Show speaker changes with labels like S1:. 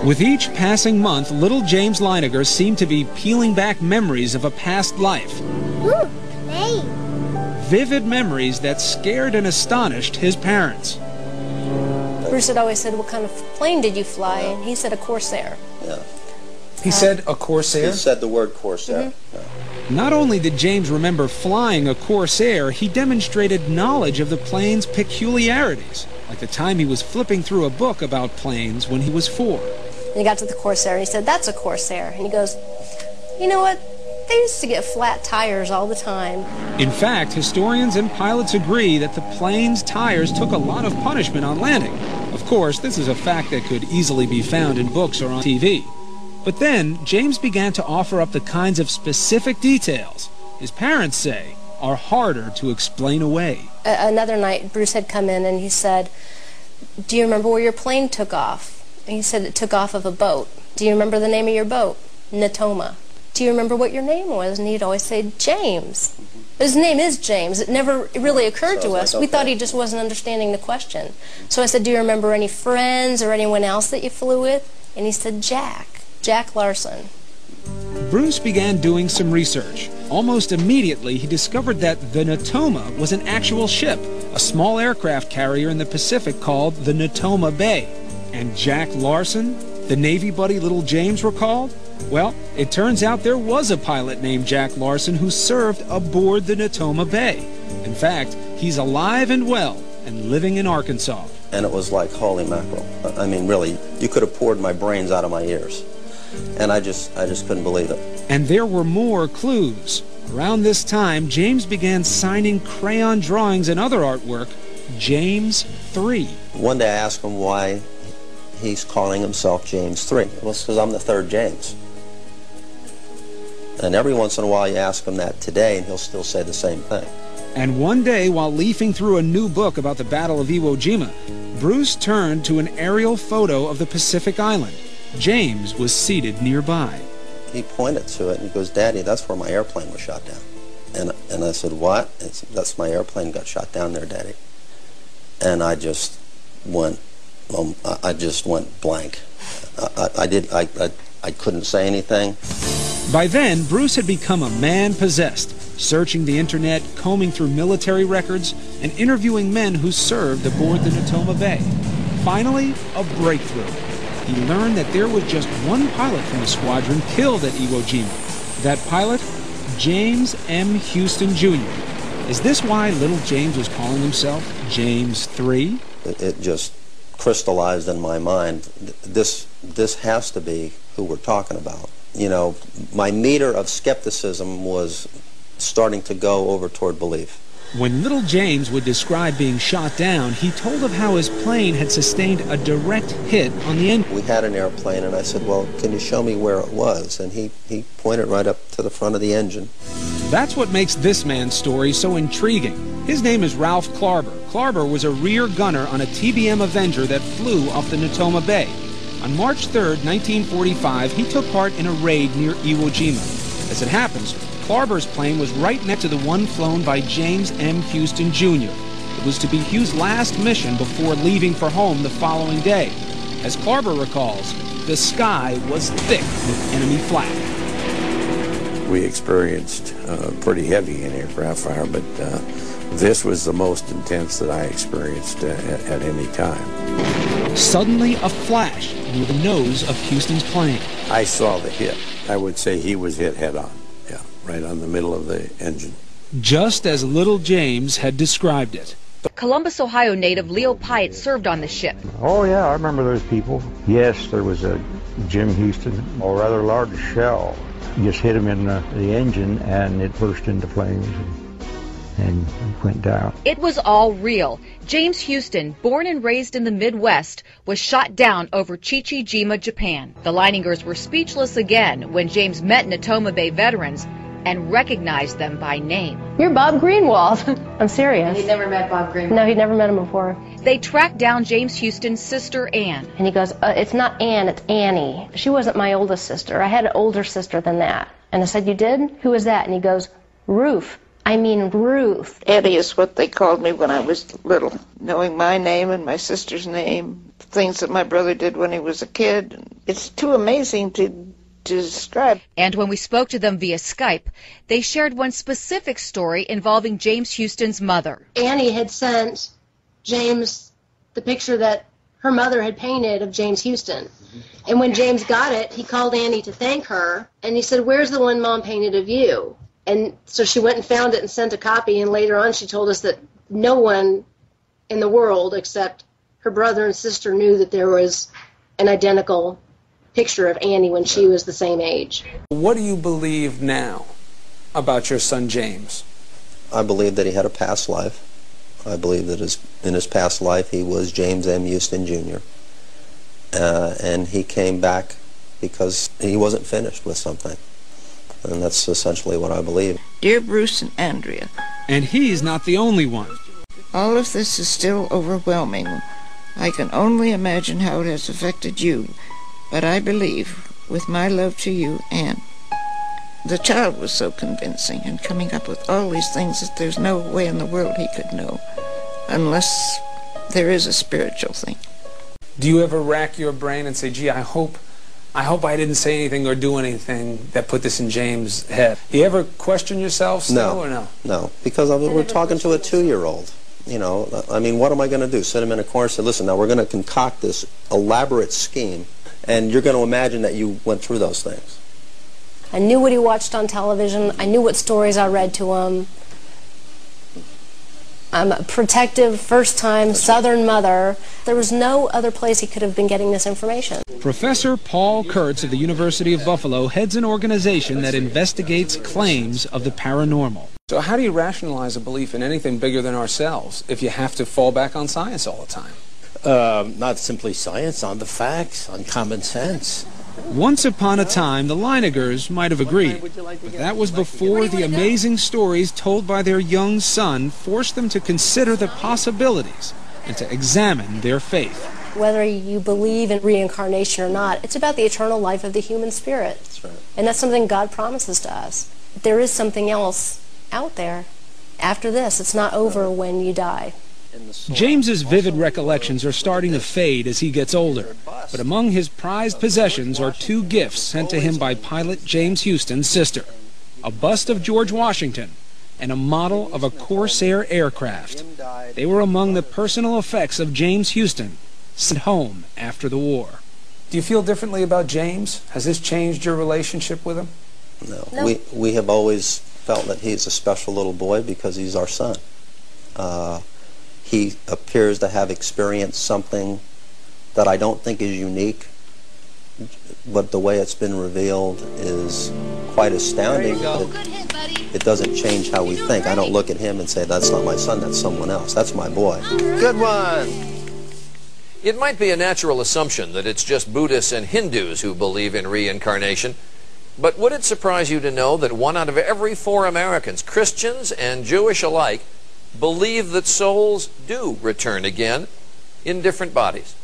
S1: With each passing month, little James Leininger seemed to be peeling back memories of a past life.
S2: Ooh, plane.
S1: Vivid memories that scared and astonished his parents.
S3: Bruce had always said, "What kind of plane did you fly?" And he said, "A Corsair."
S4: Yeah.
S1: He said a Corsair?
S4: He said the word Corsair. Yeah.
S1: Not only did James remember flying a Corsair, he demonstrated knowledge of the plane's peculiarities, like the time he was flipping through a book about planes when he was 4.
S3: And he got to the Corsair and he said, "That's a Corsair." And he goes, "You know what? They used to get flat tires all the time."
S1: In fact, historians and pilots agree that the plane's tires took a lot of punishment on landing. Of course, this is a fact that could easily be found in books or on TV. But then, James began to offer up the kinds of specific details his parents say are harder to explain away.
S3: Another night, Bruce had come in and he said, "Do you remember where your plane took off?" And he said, "It took off of a boat." "Do you remember the name of your boat?" "Natoma." "Do you remember what your name was?" And he'd always say, "James." His name is James. It never really occurred to us. We thought he just wasn't understanding the question. So I said, "Do you remember any friends or anyone else that you flew with?" And he said, Jack Larson.
S1: Bruce began doing some research. Almost immediately, he discovered that the Natoma was an actual ship, a small aircraft carrier in the Pacific called the Natoma Bay. And Jack Larson, the Navy buddy little James recalled? Well, it turns out there was a pilot named Jack Larson who served aboard the Natoma Bay. In fact, he's alive and well and living in Arkansas.
S4: And it was like, holy mackerel. I mean, really, you could have poured my brains out of my ears. And I just couldn't believe it.
S1: And there were more clues. Around this time, James began signing crayon drawings and other artwork, James 3.
S4: One day I asked him why he's calling himself James 3. Well, it's because I'm the third James. And every once in a while you ask him that today, and he'll still say the same thing.
S1: And one day, while leafing through a new book about the Battle of Iwo Jima, Bruce turned to an aerial photo of the Pacific Island. James was seated nearby.
S4: He pointed to it and he goes, "Daddy, that's where my airplane was shot down." And I said, "What?" He said, "That's my airplane got shot down there, Daddy." And I just went blank. I couldn't say anything.
S1: By then, Bruce had become a man possessed, searching the internet, combing through military records, and interviewing men who served aboard the Natoma Bay. Finally, a breakthrough. He learned that there was just one pilot from the squadron killed at Iwo Jima. That pilot, James M. Houston, Jr. Is this why little James was calling himself James 3?
S4: It just crystallized in my mind. This has to be who we're talking about. You know, my meter of skepticism was starting to go over toward belief.
S1: When little James would describe being shot down, he told of how his plane had sustained a direct hit on the engine.
S4: We had an airplane, and I said, "Well, can you show me where it was?" And he pointed right up to the front of the engine.
S1: That's what makes this man's story so intriguing. His name is Ralph Clarber. Clarber was a rear gunner on a TBM Avenger that flew off the Natoma Bay. On March 3rd, 1945, he took part in a raid near Iwo Jima. As it happens, Clarber's plane was right next to the one flown by James M. Houston, Jr. It was to be Hugh's last mission before leaving for home the following day. As Clarber recalls, the sky was thick with enemy flak.
S5: We experienced pretty heavy aircraft fire, but this was the most intense that I experienced at any time.
S1: Suddenly, a flash near the nose of Houston's plane.
S5: I saw the hit. I would say he was hit head-on, yeah, right on the middle of the engine.
S1: Just as little James had described it.
S6: Columbus, Ohio native Leo Pyatt served on the ship.
S7: Oh, yeah, I remember those people. Yes, there was a Jim Houston, a rather large shell. Just hit him in the engine, and it burst into flames and went down.
S6: It was all real. James Houston, born and raised in the Midwest, was shot down over Chichi-jima, Japan. The Leiningers were speechless again when James met Natoma Bay veterans and recognized them by name.
S3: "You're Bob Greenwald." I'm serious.
S8: He'd never met Bob Greenwald?
S3: No, he'd never met him before.
S6: They tracked down James Houston's sister, Ann.
S3: And he goes, "It's not Ann, it's Annie. She wasn't my oldest sister. I had an older sister than that." And I said, "You did? Who was that?" And he goes, "Ruth. I mean Ruth."
S9: Eddie is what they called me when I was little. Knowing my name and my sister's name, things that my brother did when he was a kid, It's too amazing to describe.
S6: And when we spoke to them via Skype, they shared one specific story involving James Houston's mother.
S3: Annie had sent James the picture that her mother had painted of James Houston. And when James got it, he called Annie to thank her, and he said, "Where's the one Mom painted of you?" And so she went and found it and sent a copy, and later on she told us that no one in the world except her brother and sister knew that there was an identical picture of Annie when she was the same age.
S1: What do you believe now about your son James?
S4: I believe that he had a past life. I believe that in his past life he was James M. Houston Jr. And he came back because he wasn't finished with something. And that's essentially what I believe.
S9: Dear Bruce and Andrea,
S1: And he's not the only one.
S9: all of this is still overwhelming. I can only imagine how it has affected you, but I believe, with my love to you, Anne. The child was so convincing and coming up with all these things that there's no way in the world he could know, unless there is a spiritual thing.
S1: Do you ever rack your brain and say, gee, I hope I didn't say anything or do anything that put this in James' head? Do you ever question yourself still or no?
S4: No, because we're talking to a 2-year-old. You know, I mean, what am I going to do? Sit him in a corner and say, listen, now we're going to concoct this elaborate scheme, and you're going to imagine that you went through those things.
S3: I knew what he watched on television. I knew what stories I read to him. I'm a protective, first-time Southern mother. There was no other place he could have been getting this information.
S1: Professor Paul Kurtz of the University of Buffalo heads an organization that investigates claims of the paranormal. So how do you rationalize a belief in anything bigger than ourselves if you have to fall back on science all the time?
S5: Not simply science, on the facts, on common sense.
S1: Once upon a time, the Leiningers might have agreed, but that was before the amazing stories told by their young son forced them to consider the possibilities and to examine their faith.
S3: Whether you believe in reincarnation or not, it's about the eternal life of the human spirit.
S4: That's right.
S3: And that's something God promises to us. There is something else out there after this. It's not over when you die.
S1: James's vivid recollections are starting to fade as he gets older, but among his prized possessions are 2 gifts sent to him by pilot James Houston's sister: a bust of George Washington and a model of a Corsair aircraft. They were among the personal effects of James Houston, sent home after the war. Do you feel differently about James? Has this changed your relationship with him?
S4: No. We have always felt that he's a special little boy because he's our son. He appears to have experienced something that I don't think is unique, but the way it's been revealed is quite astounding. It doesn't change how we think. I don't look at him and say, that's not my son, that's someone else. That's my boy.
S2: Good one. It might be a natural assumption that it's just Buddhists and Hindus who believe in reincarnation, but would it surprise you to know that 1 out of every 4 Americans, Christians and Jewish alike, believe that souls do return again in different bodies?